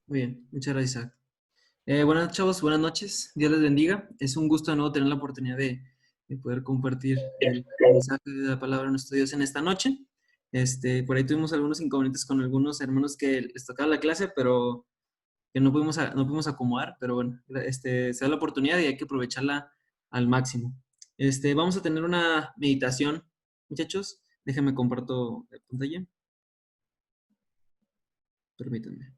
Muy bien, muchas gracias, Isaac. Buenas chavos, buenas noches. Dios les bendiga. Es un gusto de nuevo tener la oportunidad de poder compartir el mensaje de la palabra de nuestro Dios en esta noche. Por ahí tuvimos algunos inconvenientes con algunos hermanos que les tocaba la clase, pero que no pudimos acomodar. Pero bueno, se da la oportunidad y hay que aprovecharla al máximo. Vamos a tener una meditación, muchachos. Déjenme comparto la pantalla. Permítanme.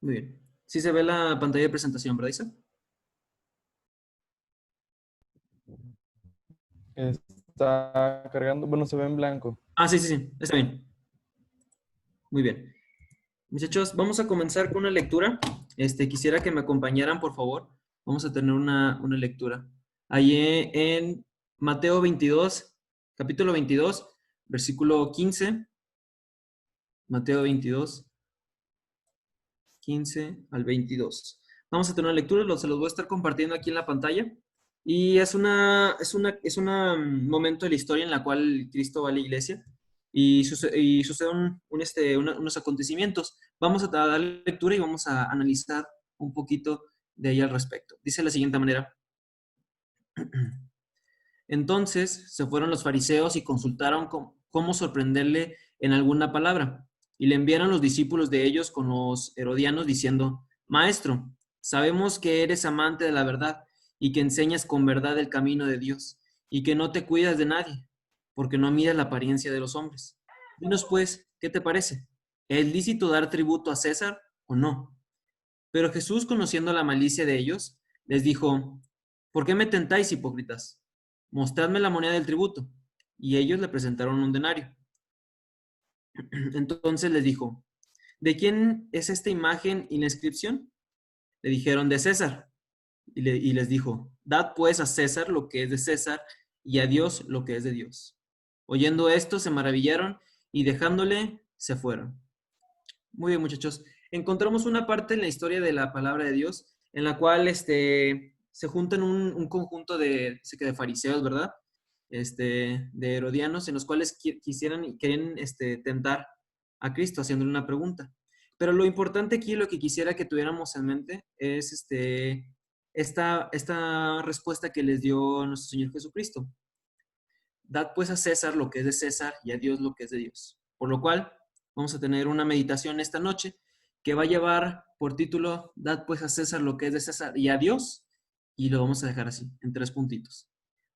Muy bien. Sí se ve la pantalla de presentación, ¿verdad, Isa? Está cargando, bueno, se ve en blanco. Ah, sí, sí, sí, está bien. Muy bien. Muchachos, vamos a comenzar con una lectura. Quisiera que me acompañaran, por favor. Vamos a tener una lectura. Ahí en Mateo 22, capítulo 22, versículo 15. Mateo 22, 15 al 22. Vamos a tener una lectura, se los voy a estar compartiendo aquí en la pantalla. Y es un momento de la historia en la cual Cristo va a la iglesia y suceden unos acontecimientos. Vamos a dar lectura y vamos a analizar un poquito de ahí al respecto. Dice de la siguiente manera. Entonces se fueron los fariseos y consultaron cómo sorprenderle en alguna palabra. Y le enviaron los discípulos de ellos con los herodianos diciendo, Maestro, sabemos que eres amante de la verdad y que enseñas con verdad el camino de Dios y que no te cuidas de nadie, porque no miras la apariencia de los hombres. Dinos pues, ¿qué te parece? ¿Es lícito dar tributo a César o no? Pero Jesús, conociendo la malicia de ellos, les dijo, ¿por qué me tentáis, hipócritas? Mostradme la moneda del tributo. Y ellos le presentaron un denario. Entonces les dijo, ¿de quién es esta imagen y la inscripción? Le dijeron, de César. Y les dijo, dad pues a César lo que es de César y a Dios lo que es de Dios. Oyendo esto, se maravillaron y dejándole, se fueron. Muy bien, muchachos. Encontramos una parte en la historia de la palabra de Dios en la cual se juntan un conjunto de fariseos, ¿verdad? De herodianos, en los cuales quisieran y querían tentar a Cristo haciéndole una pregunta. Pero lo importante aquí, lo que quisiera que tuviéramos en mente es esta respuesta que les dio nuestro Señor Jesucristo. Dad pues a César lo que es de César y a Dios lo que es de Dios. Por lo cual, vamos a tener una meditación esta noche que va a llevar por título, Dad pues a César lo que es de César y a Dios, y lo vamos a dejar así, en 3 puntitos.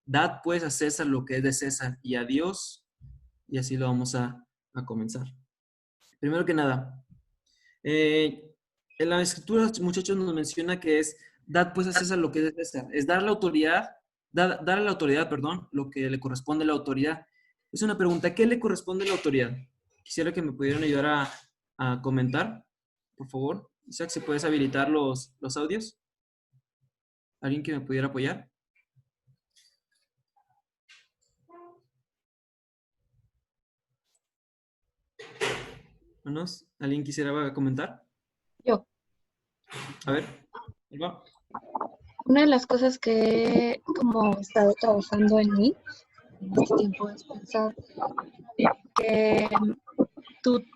Dad pues a César lo que es de César y a Dios, y así lo vamos a comenzar. Primero que nada, en la escritura, muchachos, nos menciona que es, dad pues a César lo que es de César, es dar la autoridad, dar a la autoridad, perdón, lo que le corresponde a la autoridad. Es una pregunta, ¿qué le corresponde a la autoridad? Quisiera que me pudieran ayudar a comentar, por favor. Isaac, si puedes habilitar los audios. ¿Alguien que me pudiera apoyar? ¿Manos? ¿Alguien quisiera comentar? Yo, A ver, ahí va. una de las cosas que he como estado trabajando en mí en este tiempo es pensar que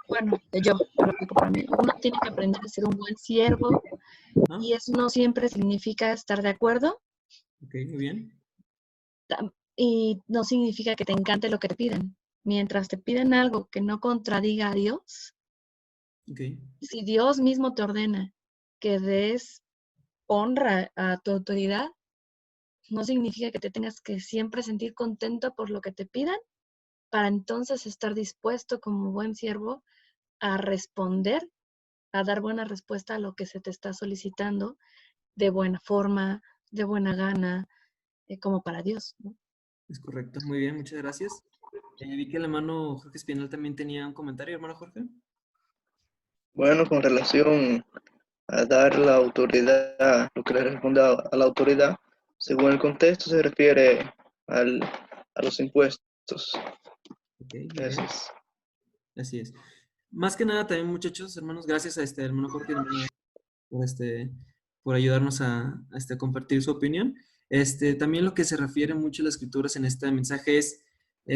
bueno, yo lo aplico para mí, uno tiene que aprender a ser un buen siervo ¿No? y eso no siempre significa estar de acuerdo Ok, muy bien. y no significa que te encante lo que te piden. Mientras te piden algo que no contradiga a Dios, Ok, si Dios mismo te ordena que des honra a tu autoridad, no significa que te tengas que siempre sentir contento por lo que te pidan, para entonces estar dispuesto como buen siervo a responder, a dar buena respuesta a lo que se te está solicitando de buena forma, de buena gana, como para Dios, ¿no? es correcto. Muy bien, muchas gracias. Vi que el hermano Jorge Espinal también tenía un comentario, hermano Jorge. Bueno, con relación a dar la autoridad, lo que le responde a la autoridad, según el contexto se refiere al, a los impuestos. Ok, muy bien. Gracias. Así es. Más que nada también, muchachos, hermanos, gracias a hermano Jorge, hermano, por por ayudarnos a compartir su opinión. También lo que se refiere mucho a las escrituras en este mensaje es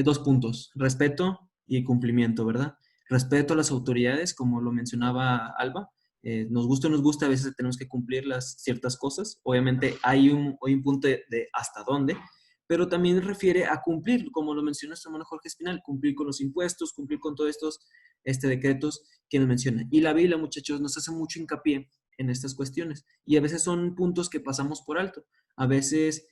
dos puntos, respeto y cumplimiento, ¿verdad? Respeto a las autoridades, como lo mencionaba Alba. Nos gusta o nos gusta, a veces tenemos que cumplir ciertas cosas. Obviamente hay un punto de hasta dónde, pero también refiere a cumplir, como lo mencionó nuestro hermano Jorge Espinal, cumplir con los impuestos, cumplir con todos estos decretos que nos menciona. Y la Biblia, muchachos, nos hace mucho hincapié en estas cuestiones. Y a veces son puntos que pasamos por alto. A veces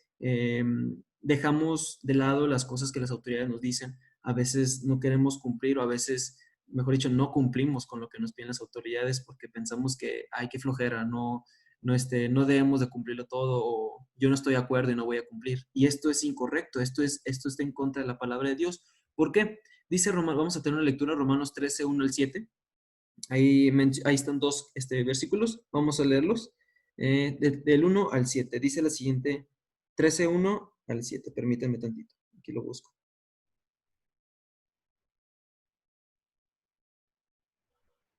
dejamos de lado las cosas que las autoridades nos dicen. A veces no queremos cumplir o a veces, mejor dicho, no cumplimos con lo que nos piden las autoridades porque pensamos que hay que flojera, no debemos de cumplirlo todo o yo no estoy de acuerdo y no voy a cumplir. Y esto es incorrecto, esto está en contra de la palabra de Dios. ¿Por qué? Dice Romanos, vamos a tener una lectura, Romanos 13, 1 al 7. Ahí están dos versículos, vamos a leerlos. Del 1 al 7, dice la siguiente, 13, 1 al 7, permítanme tantito, aquí lo busco.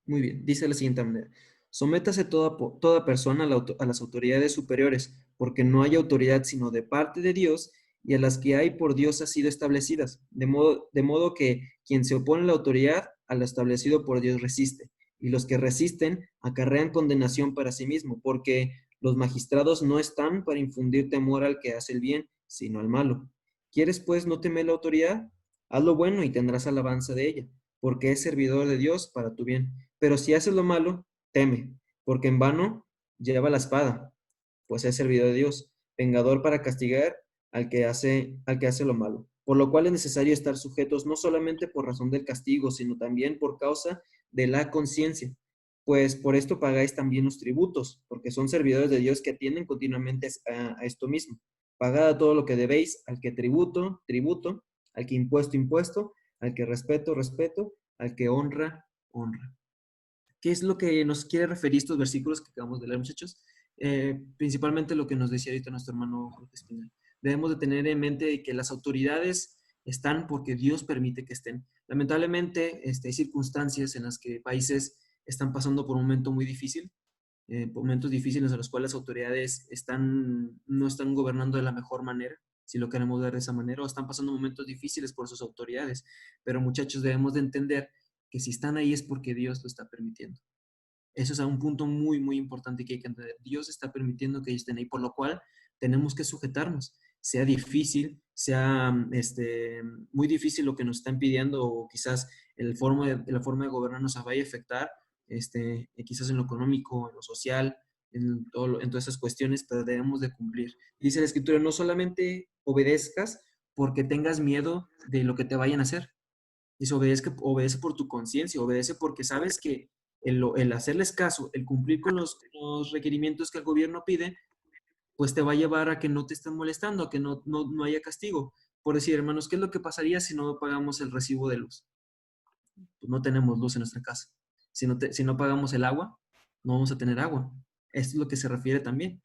Muy bien, dice de la siguiente manera. Sométase toda persona a las autoridades superiores, porque no hay autoridad sino de parte de Dios, y a las que hay por Dios han sido establecidas, de modo que quien se opone a la autoridad, a lo establecido por Dios resiste, y los que resisten acarrean condenación para sí mismo, porque los magistrados no están para infundir temor al que hace el bien, sino al malo. ¿Quieres pues no temer la autoridad? Haz lo bueno y tendrás alabanza de ella, porque es servidor de Dios para tu bien. Pero si haces lo malo, teme, porque en vano lleva la espada, pues es servidor de Dios, vengador para castigar al que hace lo malo. Por lo cual es necesario estar sujetos no solamente por razón del castigo, sino también por causa de la conciencia. Pues por esto pagáis también los tributos, porque son servidores de Dios que atienden continuamente a esto mismo. Pagad a todo lo que debéis, al que tributo, tributo, al que impuesto, impuesto, al que respeto, respeto, al que honra, honra. ¿Qué es lo que nos quiere referir estos versículos que acabamos de leer, muchachos? Principalmente lo que nos decía ahorita nuestro hermano Jorge Espinal. Debemos de tener en mente que las autoridades están porque Dios permite que estén. Lamentablemente, hay circunstancias en las que países están pasando por un momento muy difícil, por momentos difíciles en los cuales las autoridades no están gobernando de la mejor manera, si lo queremos ver de esa manera, o están pasando momentos difíciles por sus autoridades. Pero muchachos, debemos de entender que si están ahí es porque Dios lo está permitiendo. Eso es un punto muy, muy importante que hay que entender. Dios está permitiendo que ellos estén ahí, por lo cual tenemos que sujetarnos. Sea difícil, sea muy difícil lo que nos están pidiendo o quizás la forma de gobernar nos vaya a afectar, quizás en lo económico, en lo social, en todas esas cuestiones, pero debemos de cumplir. Dice la Escritura, no solamente obedezcas porque tengas miedo de lo que te vayan a hacer. Dice, obedece por tu conciencia, obedece porque sabes que el hacerles caso, el cumplir con los requerimientos que el gobierno pide, pues te va a llevar a que no te estén molestando, a que no haya castigo. Por decir, hermanos, ¿qué es lo que pasaría si no pagamos el recibo de luz? Pues no tenemos luz en nuestra casa. Si no pagamos el agua, no vamos a tener agua. Esto es lo que se refiere también.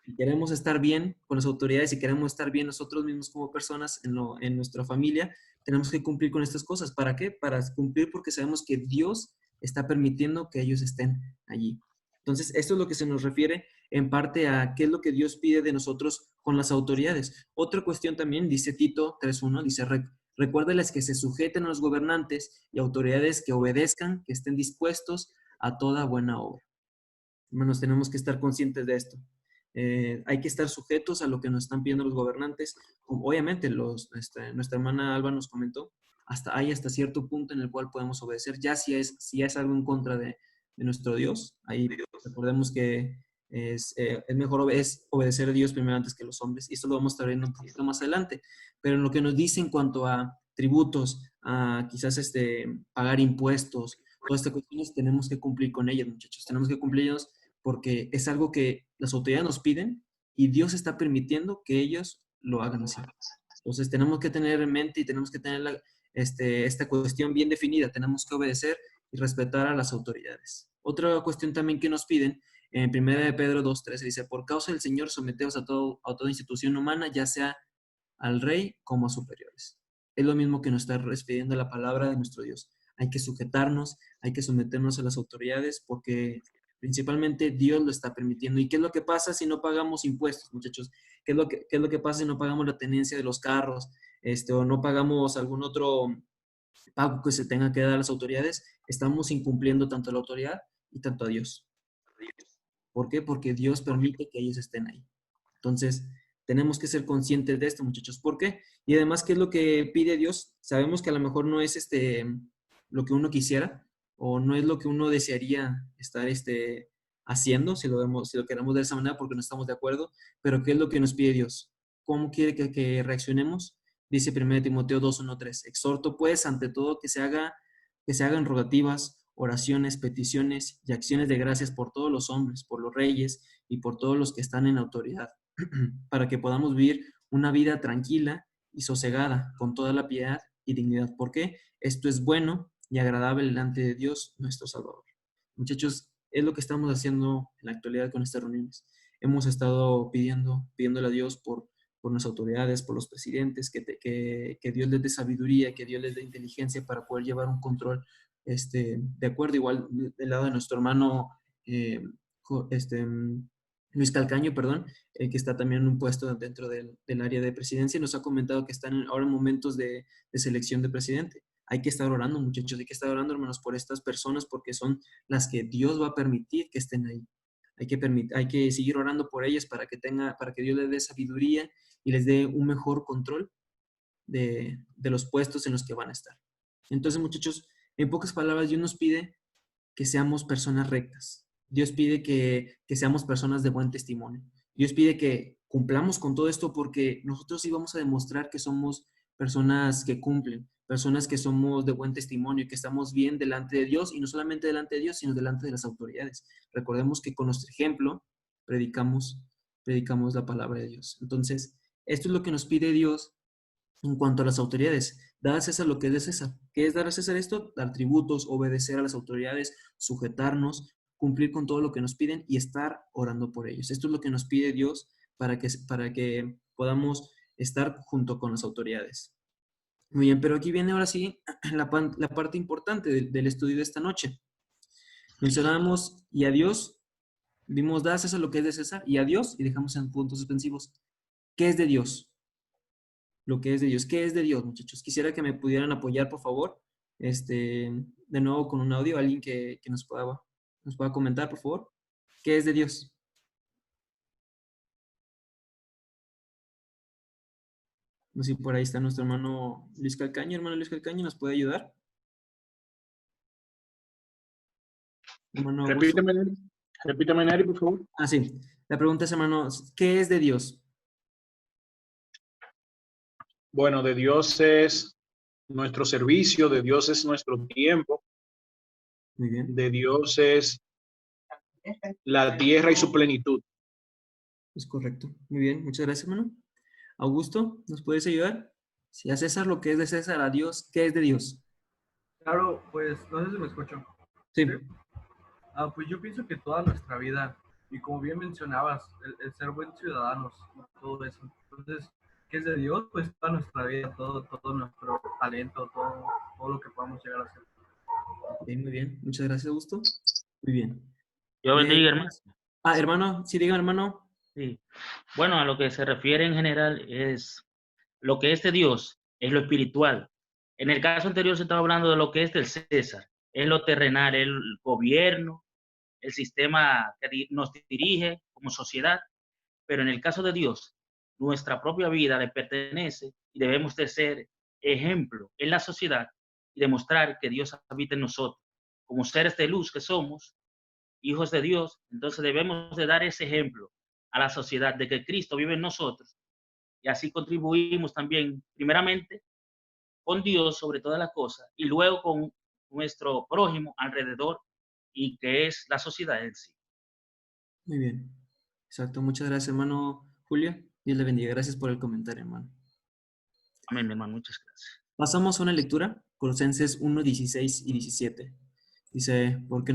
Si queremos estar bien con las autoridades, si queremos estar bien nosotros mismos como personas en nuestra familia, tenemos que cumplir con estas cosas. ¿Para qué? Para cumplir porque sabemos que Dios está permitiendo que ellos estén allí. Entonces, esto es lo que se nos refiere en parte a qué es lo que Dios pide de nosotros con las autoridades. Otra cuestión también, dice Tito 3.1, dice, recuérdales que se sujeten a los gobernantes y autoridades que obedezcan, que estén dispuestos a toda buena obra. Hermanos, tenemos que estar conscientes de esto. Hay que estar sujetos a lo que nos están pidiendo los gobernantes. Obviamente, nuestra hermana Alba nos comentó, hay hasta cierto punto en el cual podemos obedecer, ya si es algo en contra de nuestro Dios. Ahí recordemos que es mejor obedecer a Dios primero antes que los hombres, y esto lo vamos a estar viendo un poquito más adelante. Pero en lo que nos dice en cuanto a tributos, a quizás pagar impuestos, todas estas cuestiones tenemos que cumplir con ellas, muchachos. Tenemos que cumplirlos porque es algo que las autoridades nos piden y Dios está permitiendo que ellos lo hagan así. Entonces tenemos que tener en mente y tenemos que tener esta cuestión bien definida. Tenemos que obedecer y respetar a las autoridades. Otra cuestión también que nos piden, en 1 de Pedro 2.13 dice, por causa del Señor someteos a toda institución humana, ya sea al rey como a superiores. Es lo mismo que nos está pidiendo la palabra de nuestro Dios. Hay que sujetarnos, hay que someternos a las autoridades porque Principalmente Dios lo está permitiendo. ¿Y qué es lo que pasa si no pagamos impuestos, muchachos? ¿Qué es lo que pasa si no pagamos la tenencia de los carros, o no pagamos algún otro pago que se tenga que dar a las autoridades? Estamos incumpliendo tanto a la autoridad y tanto a Dios. ¿Por qué? Porque Dios permite que ellos estén ahí. Entonces, tenemos que ser conscientes de esto, muchachos. ¿Por qué? Y además, ¿qué es lo que pide Dios? Sabemos que a lo mejor no es lo que uno quisiera o no es lo que uno desearía estar haciendo, si lo queremos de esa manera porque no estamos de acuerdo, pero ¿qué es lo que nos pide Dios? ¿Cómo quiere que reaccionemos? Dice 1 Timoteo 2:1-3. Exhorto pues ante todo que se hagan rogativas, oraciones, peticiones y acciones de gracias por todos los hombres, por los reyes y por todos los que están en autoridad, para que podamos vivir una vida tranquila y sosegada, con toda la piedad y dignidad. ¿Por qué? Esto es bueno y agradable delante de Dios, nuestro Salvador. Muchachos, es lo que estamos haciendo en la actualidad con estas reuniones. Hemos estado pidiéndole a Dios por nuestras autoridades, por los presidentes, que Dios les dé sabiduría, que Dios les dé inteligencia para poder llevar un control de acuerdo. Igual del lado de nuestro hermano Luis Calcaño, perdón, que está también en un puesto dentro del área de presidencia, nos ha comentado que están ahora en momentos de selección de presidente. Hay que estar orando, muchachos, hay que estar orando, hermanos, por estas personas porque son las que Dios va a permitir que estén ahí. Hay que seguir orando por ellas para que Dios les dé sabiduría y les dé un mejor control de los puestos en los que van a estar. Entonces, muchachos, en pocas palabras, Dios nos pide que seamos personas rectas. Dios pide que seamos personas de buen testimonio. Dios pide que cumplamos con todo esto porque nosotros sí vamos a demostrar que somos personas que cumplen, personas que somos de buen testimonio, que estamos bien delante de Dios y no solamente delante de Dios, sino delante de las autoridades. Recordemos que con nuestro ejemplo predicamos la palabra de Dios. Entonces, esto es lo que nos pide Dios en cuanto a las autoridades. Dar a César lo que es de César. ¿Qué es dar a César esto? Dar tributos, obedecer a las autoridades, sujetarnos, cumplir con todo lo que nos piden y estar orando por ellos. Esto es lo que nos pide Dios para que podamos estar junto con las autoridades. Muy bien, pero aquí viene ahora sí la parte importante del estudio de esta noche. Mencionábamos y a Dios, vimos dar a César lo que es de César y a Dios, y dejamos en puntos suspensivos. ¿Qué es de Dios? Lo que es de Dios. ¿Qué es de Dios, muchachos? Quisiera que me pudieran apoyar, por favor. De nuevo con un audio, alguien que nos pueda comentar, por favor. ¿Qué es de Dios? No sé si por ahí está nuestro hermano Luis Calcaño. Hermano Luis Calcaño, ¿nos puede ayudar? Hermano Augusto. Repítame, Neri, por favor. Ah, sí. La pregunta es, hermano, ¿qué es de Dios? Bueno, de Dios es nuestro servicio, de Dios es nuestro tiempo, Muy bien. de Dios es la tierra y su plenitud. Es correcto. Muy bien. Muchas gracias, hermano. Augusto, ¿nos puedes ayudar? Si a César lo que es de César, a Dios, ¿qué es de Dios? Claro, pues no sé si me escucho. Sí. Pues yo pienso que toda nuestra vida, y como bien mencionabas, el ser buen ciudadanos, todo eso. Entonces, ¿qué es de Dios? Pues toda nuestra vida, todo nuestro talento, todo lo que podamos llegar a hacer. Muy bien. Muchas gracias, Augusto. Muy bien. Yo bendiga, hermano. Hermano, sí, diga, hermano. Sí. Bueno, a lo que se refiere en general es lo que es de Dios, es lo espiritual. En el caso anterior se estaba hablando de lo que es del César, es lo terrenal, el gobierno, el sistema que nos dirige como sociedad, pero en el caso de Dios, nuestra propia vida le pertenece y debemos de ser ejemplo en la sociedad y demostrar que Dios habita en nosotros. Como seres de luz que somos, hijos de Dios, entonces debemos de dar ese ejemplo a la sociedad de que Cristo vive en nosotros y así contribuimos también, primeramente, con Dios sobre todas las cosas y luego con nuestro prójimo alrededor y que es la sociedad en sí. Muy bien. Exacto. Muchas gracias, hermano Julio. Dios le bendiga. Gracias por el comentario, hermano. Amén, mi hermano. Muchas gracias. Pasamos a una lectura, Colosenses 1, 16 y 17. Dice, porque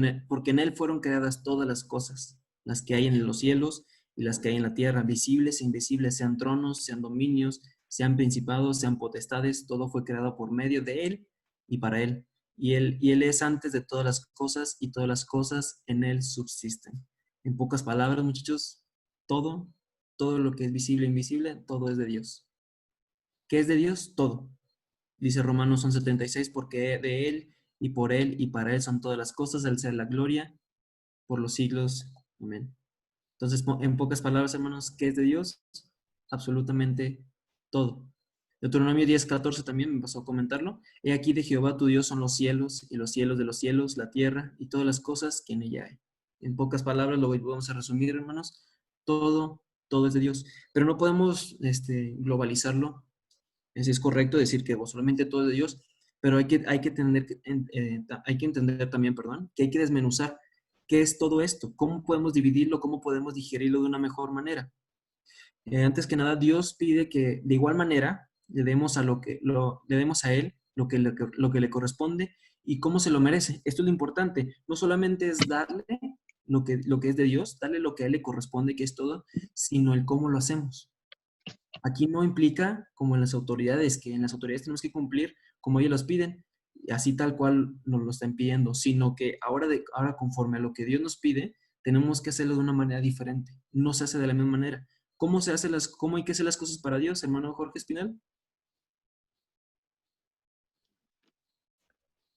en él fueron creadas todas las cosas, las que hay en los cielos y las que hay en la tierra, visibles e invisibles, sean tronos, sean dominios, sean principados, sean potestades, todo fue creado por medio de él y para él. y él es antes de todas las cosas y todas las cosas en Él subsisten. En pocas palabras, muchachos, todo lo que es visible e invisible, todo es de Dios. ¿Qué es de Dios? Todo. Dice Romanos 11:76, porque de Él y por Él y para Él son todas las cosas, al ser la gloria por los siglos. Amén. Entonces, en pocas palabras, hermanos, ¿qué es de Dios? Absolutamente todo. Deuteronomio 10:14 también me pasó a comentarlo. He aquí de Jehová tu Dios son los cielos y los cielos de los cielos, la tierra y todas las cosas que en ella hay. En pocas palabras lo vamos a resumir, hermanos. Todo es de Dios. Pero no podemos globalizarlo. Es correcto decir que solamente todo es de Dios, pero hay que entender también, perdón, que hay que desmenuzar qué es todo esto, cómo podemos dividirlo, cómo podemos digerirlo de una mejor manera. Antes que nada, Dios pide que de igual manera le demos le demos a Él lo que le corresponde y cómo se lo merece. Esto es lo importante. No solamente es darle lo que es de Dios, darle lo que a Él le corresponde, que es todo, sino el cómo lo hacemos. Aquí no implica como en las autoridades, que en las autoridades tenemos que cumplir como ellos los piden, así tal cual nos lo están pidiendo, sino que ahora conforme a lo que Dios nos pide, tenemos que hacerlo de una manera diferente. No se hace de la misma manera. ¿Cómo hay que hacer las cosas para Dios, hermano Jorge Espinal?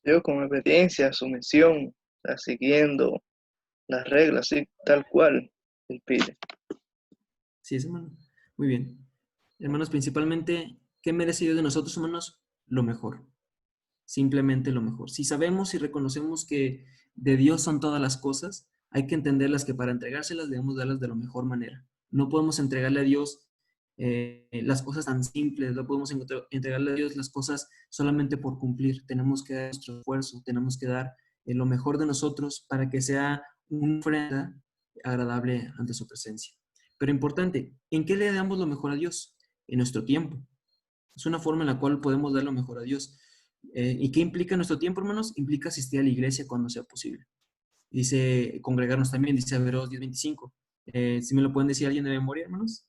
Yo con obediencia, sumisión, o sea, siguiendo las reglas, sí, tal cual Él pide. Sí, hermano. Muy bien. Hermanos, principalmente, ¿qué merece Dios de nosotros, hermanos? Lo mejor. Simplemente lo mejor. Si sabemos y reconocemos que de Dios son todas las cosas, hay que entenderlas que para entregárselas debemos darlas de la mejor manera. No podemos entregarle a Dios las cosas tan simples, no podemos entregarle a Dios las cosas solamente por cumplir. Tenemos que dar nuestro esfuerzo, tenemos que dar lo mejor de nosotros para que sea una ofrenda agradable ante su presencia. Pero importante, ¿en qué le damos lo mejor a Dios? En nuestro tiempo. Es una forma en la cual podemos dar lo mejor a Dios. ¿Y qué implica nuestro tiempo, hermanos? Implica asistir a la iglesia cuando sea posible. Dice congregarnos también, dice Hebreos 10:25. Si me lo pueden decir alguien de memoria, hermanos.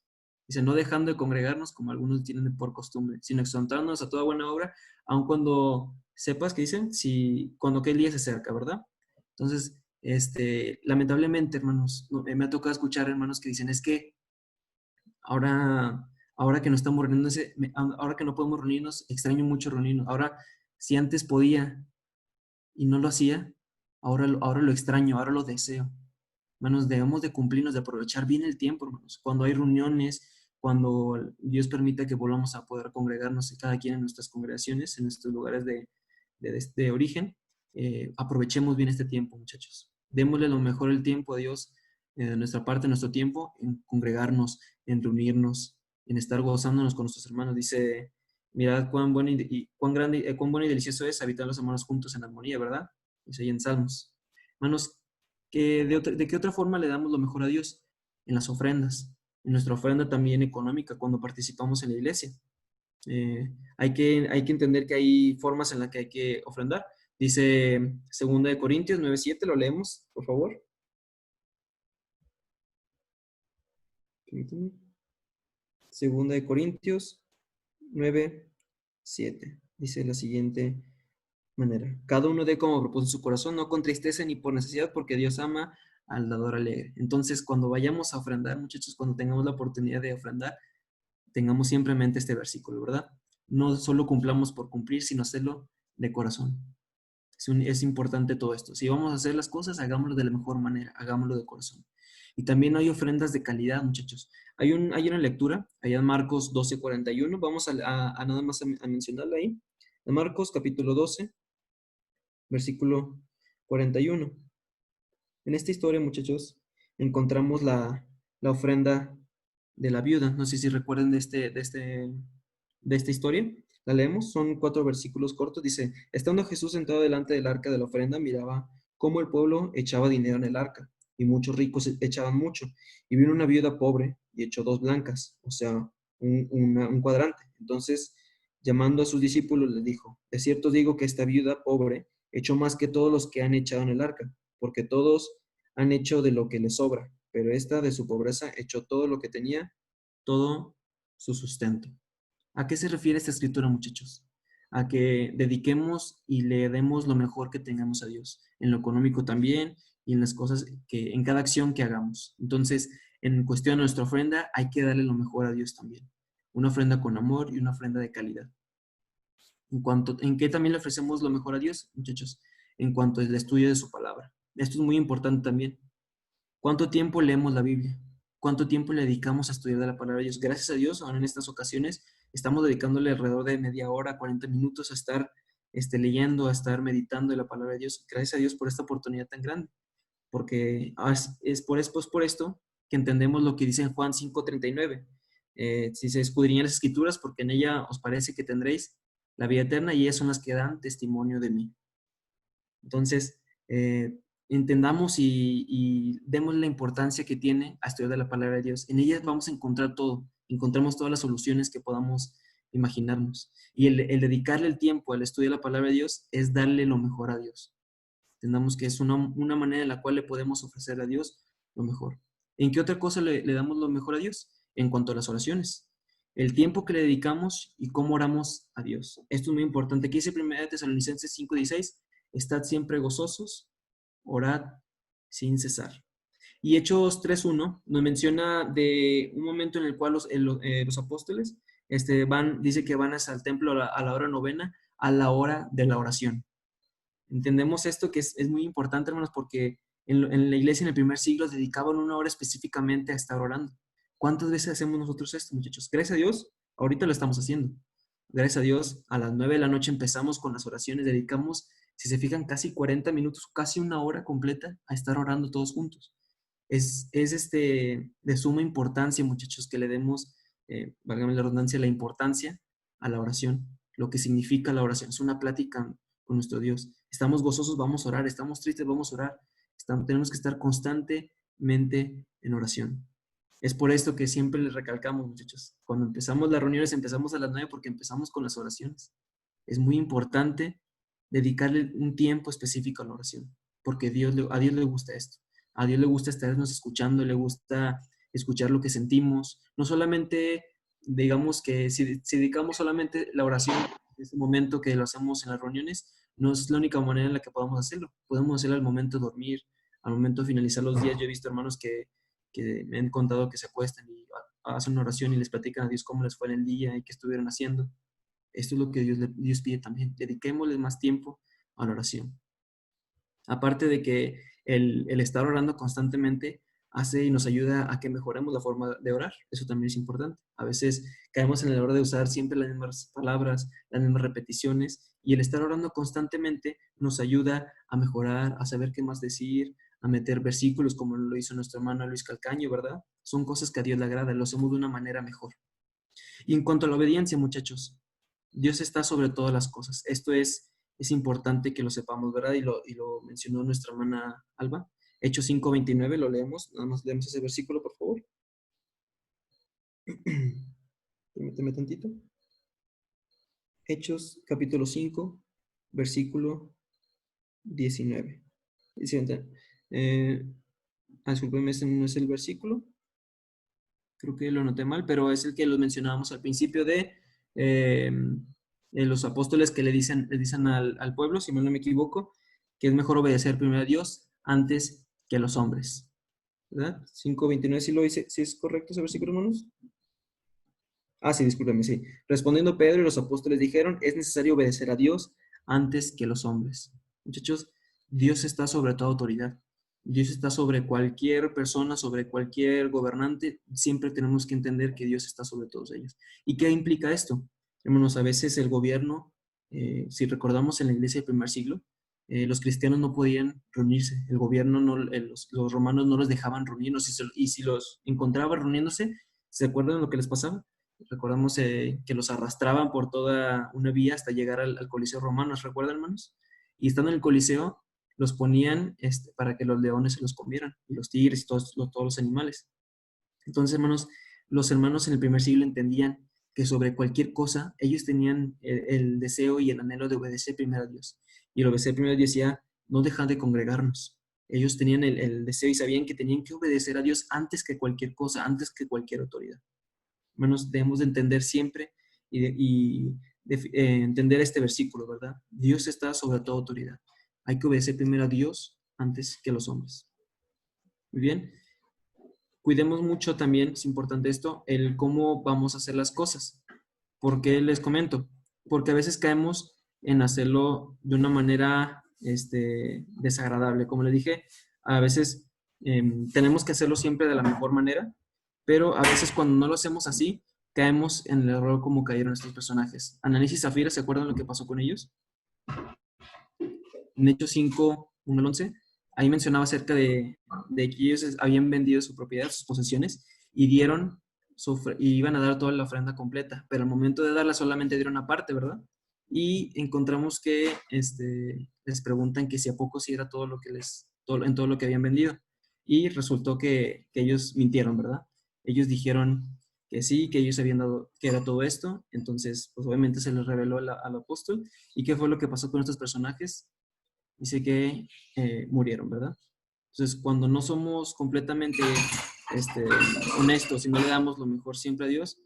Dice, no dejando de congregarnos como algunos tienen por costumbre, sino exhortándonos a toda buena obra, aun cuando sepas que dicen, si cuando aquel día se acerca, ¿verdad? Entonces, lamentablemente, hermanos, me ha tocado escuchar hermanos que dicen, es que ahora que no estamos reuniéndose, ahora que no podemos reunirnos, extraño mucho reunirnos. Ahora, si antes podía y no lo hacía, ahora lo extraño, ahora lo deseo. Hermanos, debemos de cumplirnos, de aprovechar bien el tiempo, hermanos. Cuando hay reuniones, cuando Dios permita que volvamos a poder congregarnos cada quien en nuestras congregaciones, en nuestros lugares de origen, aprovechemos bien este tiempo, muchachos. Démosle lo mejor el tiempo a Dios, de nuestra parte, nuestro tiempo, en congregarnos, en reunirnos, en estar gozándonos con nuestros hermanos. Dice, mirad cuán bueno y cuán grande, cuán bueno y delicioso es habitar los hermanos juntos en armonía, ¿verdad? Dice ahí en Salmos. Hermanos, ¿de qué otra forma le damos lo mejor a Dios? En las ofrendas. En nuestra ofrenda también económica cuando participamos en la iglesia. Hay que entender que hay formas en las que hay que ofrendar. Dice 2 Corintios 9:7, lo leemos, por favor. Permítame. 2 Corintios 9:7. Dice de la siguiente manera. Cada uno dé como propuso en su corazón, no con tristeza ni por necesidad, porque Dios ama al dador alegre. Entonces, cuando vayamos a ofrendar, muchachos, cuando tengamos la oportunidad de ofrendar, tengamos siempre en mente este versículo, ¿verdad? No solo cumplamos por cumplir, sino hacerlo de corazón. Es importante todo esto. Si vamos a hacer las cosas, hagámoslo de la mejor manera, hagámoslo de corazón. Y también hay ofrendas de calidad, muchachos. Hay una lectura, allá en Marcos 12:41, vamos a nada más a mencionarla ahí. En Marcos capítulo 12, versículo 41. En esta historia, muchachos, encontramos la ofrenda de la viuda. No sé si recuerden de esta historia. La leemos, son 4 versículos cortos. Dice, estando Jesús sentado delante del arca de la ofrenda, miraba cómo el pueblo echaba dinero en el arca, y muchos ricos echaban mucho. Y vino una viuda pobre y echó 2 blancas, o sea, un cuadrante. Entonces, llamando a sus discípulos, les dijo, de cierto digo que esta viuda pobre echó más que todos los que han echado en el arca, porque todos han hecho de lo que les sobra, pero esta de su pobreza echó todo lo que tenía, todo su sustento. ¿A qué se refiere esta escritura, muchachos? a que dediquemos y le demos lo mejor que tengamos a Dios, en lo económico también y en las cosas en cada acción que hagamos. Entonces, en cuestión de nuestra ofrenda, hay que darle lo mejor a Dios también. Una ofrenda con amor y una ofrenda de calidad. ¿En qué también le ofrecemos lo mejor a Dios, muchachos? En cuanto al estudio de su palabra. Esto es muy importante también. ¿Cuánto tiempo leemos la Biblia? ¿Cuánto tiempo le dedicamos a estudiar de la palabra de Dios? Gracias a Dios, ahora en estas ocasiones estamos dedicándole alrededor de media hora, 40 minutos a estar leyendo, a estar meditando de la palabra de Dios. Gracias a Dios por esta oportunidad tan grande, porque es por esto que entendemos lo que dice en Juan 5:39. Si se escudriñan las escrituras, porque en ella os parece que tendréis la vida eterna y ellas son las que dan testimonio de mí. Entonces, entendamos y demos la importancia que tiene a estudiar de la palabra de Dios. En ellas vamos a encontrar todo, encontramos todas las soluciones que podamos imaginarnos. Y el dedicarle el tiempo al estudio de la palabra de Dios es darle lo mejor a Dios. Entendamos que es una manera en la cual le podemos ofrecer a Dios lo mejor. ¿En qué otra cosa le damos lo mejor a Dios? En cuanto a las oraciones. El tiempo que le dedicamos y cómo oramos a Dios. Esto es muy importante. Aquí dice 1 Tesalonicenses 5:16, estad siempre gozosos, orad sin cesar. Y Hechos 3:1 nos menciona de un momento en el cual los apóstoles dice que van hasta el templo a la hora novena, a la hora de la oración. Entendemos esto que es muy importante, hermanos, porque en la iglesia en el primer siglo dedicaban una hora específicamente a estar orando. ¿Cuántas veces hacemos nosotros esto, muchachos? Gracias a Dios, ahorita lo estamos haciendo. Gracias a Dios, a las 9 de la noche empezamos con las oraciones, dedicamos, si se fijan, casi 40 minutos, casi una hora completa a estar orando todos juntos. Es de suma importancia, muchachos, que le demos, válgame la redundancia, la importancia a la oración, lo que significa la oración. Es una plática con nuestro Dios. Estamos gozosos, vamos a orar. Estamos tristes, vamos a orar. Tenemos que estar constantemente en oración. Es por esto que siempre les recalcamos, muchachos. Cuando empezamos las reuniones, empezamos a las 9 porque empezamos con las oraciones. Es muy importante dedicarle un tiempo específico a la oración, porque a Dios le gusta esto. A Dios le gusta estarnos escuchando, le gusta escuchar lo que sentimos. No solamente, digamos que si dedicamos solamente la oración en ese momento que lo hacemos en las reuniones, no es la única manera en la que podamos hacerlo. Podemos hacerlo al momento de dormir, al momento de finalizar los días. Yo he visto hermanos que me han contado que se acuestan y hacen una oración y les platican a Dios cómo les fue en el día y qué estuvieron haciendo. Esto es lo que Dios pide también. Dediquémosle más tiempo a la oración. Aparte de que el estar orando constantemente hace y nos ayuda a que mejoremos la forma de orar. Eso también es importante. A veces caemos en el error de usar siempre las mismas palabras, las mismas repeticiones, y el estar orando constantemente nos ayuda a mejorar, a saber qué más decir, a meter versículos como lo hizo nuestro hermano Luis Calcaño, ¿verdad? Son cosas que a Dios le agrada, lo hacemos de una manera mejor. Y en cuanto a la obediencia, muchachos, Dios está sobre todas las cosas. Esto es importante que lo sepamos, ¿verdad? Y lo mencionó nuestra hermana Alba. Hechos 5:29, lo leemos. Nada más leemos ese versículo, por favor. Permíteme tantito. Hechos, capítulo 5, versículo 19. Disculpenme, ese no es el versículo. Creo que lo noté mal, pero es el que lo mencionábamos al principio de los apóstoles que le dicen al pueblo, si no me equivoco, que es mejor obedecer primero a Dios antes que a los hombres. ¿Verdad? 5:29, ¿sí lo dice? ¿Sí es correcto ese versículo, hermanos? Sí, discúlpenme, sí. Respondiendo Pedro y los apóstoles dijeron, es necesario obedecer a Dios antes que a los hombres. Muchachos, Dios está sobre toda autoridad. Dios está sobre cualquier persona, sobre cualquier gobernante. Siempre tenemos que entender que Dios está sobre todos ellos. ¿Y qué implica esto? Hermanos, a veces el gobierno, si recordamos en la iglesia del primer siglo, los cristianos no podían reunirse. El gobierno, los romanos no los dejaban reunirnos. Y si los encontraban reuniéndose, ¿se acuerdan de lo que les pasaba? Recordamos que los arrastraban por toda una vía hasta llegar al Coliseo romano, ¿se recuerdan, hermanos? Y estando en el Coliseo, los ponían para que los leones se los comieran, y los tigres y todos los animales. Entonces, hermanos, los hermanos en el primer siglo entendían que sobre cualquier cosa, ellos tenían el deseo y el anhelo de obedecer primero a Dios. Y el obedecer primero a Dios decía, no dejar de congregarnos. Ellos tenían el deseo y sabían que tenían que obedecer a Dios antes que cualquier cosa, antes que cualquier autoridad. Hermanos, debemos de entender siempre y entender este versículo, ¿verdad? Dios está sobre toda autoridad. Hay que obedecer primero a Dios antes que a los hombres. Muy bien. Cuidemos mucho también, es importante esto, el cómo vamos a hacer las cosas. ¿Por qué les comento? Porque a veces caemos en hacerlo de una manera desagradable. Como les dije, a veces tenemos que hacerlo siempre de la mejor manera, pero a veces cuando no lo hacemos así, caemos en el error como cayeron estos personajes. Ananías y Zafira, ¿se acuerdan lo que pasó con ellos? En Hechos 5, 1 al 11, ahí mencionaba acerca de que ellos habían vendido su propiedad, sus posesiones, y y iban a dar toda la ofrenda completa, pero al momento de darla solamente dieron una parte, ¿verdad? Y encontramos que les preguntan que si a poco sí era todo lo que en todo lo que habían vendido. Y resultó que ellos mintieron, ¿verdad? Ellos dijeron que sí, que ellos habían dado, que era todo esto. Entonces, pues obviamente se les reveló al apóstol. ¿Y qué fue lo que pasó con estos personajes? Dice que murieron, ¿verdad? Entonces, cuando no somos completamente honestos y no le damos lo mejor siempre a Dios,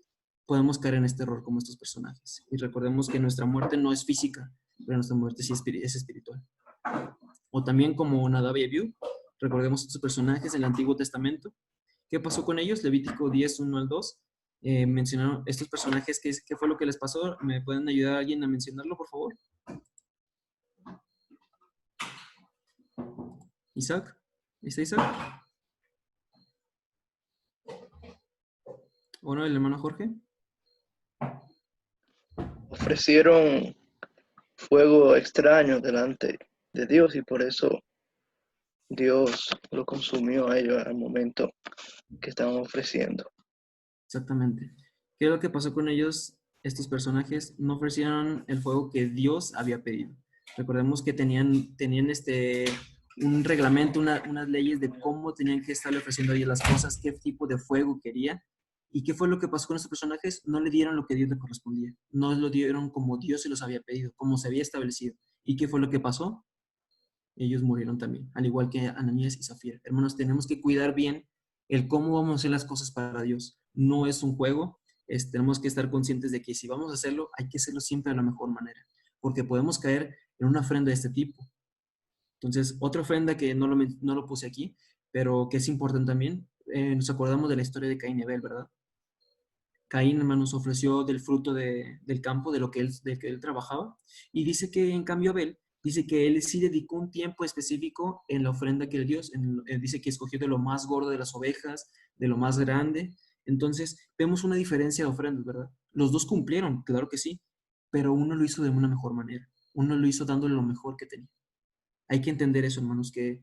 podemos caer en este error como estos personajes. Y recordemos que nuestra muerte no es física, pero nuestra muerte sí es espiritual. O también como Nadab y Abiú, recordemos estos personajes del Antiguo Testamento. ¿Qué pasó con ellos? Levítico 10, 1 al 2. Mencionaron estos personajes, ¿qué fue lo que les pasó? ¿Me pueden ayudar alguien a mencionarlo, por favor? Isaac, ¿está Isaac? ¿O no, el hermano Jorge? Ofrecieron fuego extraño delante de Dios y por eso Dios lo consumió a ellos al momento que estaban ofreciendo. Exactamente. ¿Qué es lo que pasó con ellos? Estos personajes no ofrecieron el fuego que Dios había pedido. Recordemos que tenían un reglamento, unas leyes de cómo tenían que estarle ofreciendo a Dios las cosas, qué tipo de fuego quería. ¿Y qué fue lo que pasó con estos personajes? No le dieron lo que a Dios le correspondía. No lo dieron como Dios se los había pedido, como se había establecido. ¿Y qué fue lo que pasó? Ellos murieron también, al igual que Ananías y Zafira. Hermanos, tenemos que cuidar bien el cómo vamos a hacer las cosas para Dios. No es un juego, tenemos que estar conscientes de que si vamos a hacerlo, hay que hacerlo siempre de la mejor manera, porque podemos caer en una ofrenda de este tipo. Entonces, otra ofrenda que no lo puse aquí, pero que es importante también, nos acordamos de la historia de Caín y Abel, ¿verdad? Caín, hermanos, ofreció del fruto del campo, de que él trabajaba, y dice que en cambio Abel, dice que él sí dedicó un tiempo específico en la ofrenda que él dio, dice que escogió de lo más gordo de las ovejas, de lo más grande. Entonces, vemos una diferencia de ofrendas, ¿verdad? Los dos cumplieron, claro que sí, pero uno lo hizo de una mejor manera, uno lo hizo dándole lo mejor que tenía. Hay que entender eso, hermanos, que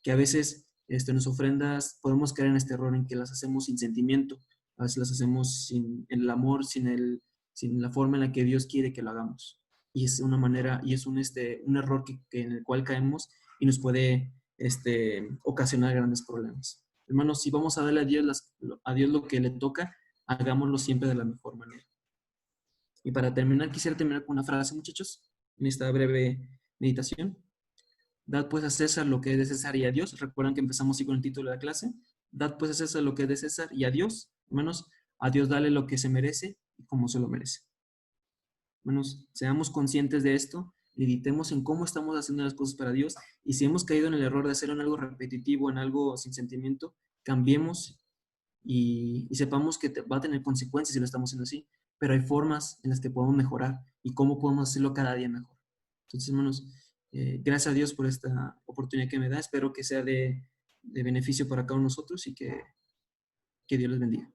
a veces en las ofrendas podemos caer en este error en que las hacemos sin sentimiento, a veces las hacemos sin el amor, sin la forma en la que Dios quiere que lo hagamos. Y es una manera, y es un error en el cual caemos y nos puede ocasionar grandes problemas. Hermanos, si vamos a darle a Dios lo que le toca, hagámoslo siempre de la mejor manera. Y para terminar, quisiera terminar con una frase, muchachos, en esta breve meditación. Dad pues a César lo que es de César y a Dios. Recuerdan que empezamos así con el título de la clase. Dad pues a César lo que es de César y a Dios. Hermanos, a Dios dale lo que se merece y como se lo merece. Hermanos, seamos conscientes de esto, meditemos en cómo estamos haciendo las cosas para Dios y si hemos caído en el error de hacerlo en algo repetitivo, en algo sin sentimiento, cambiemos y sepamos que va a tener consecuencias si lo estamos haciendo así, pero hay formas en las que podemos mejorar y cómo podemos hacerlo cada día mejor. Entonces, hermanos, gracias a Dios por esta oportunidad que me da. Espero que sea de beneficio para cada uno de nosotros y que Dios les bendiga.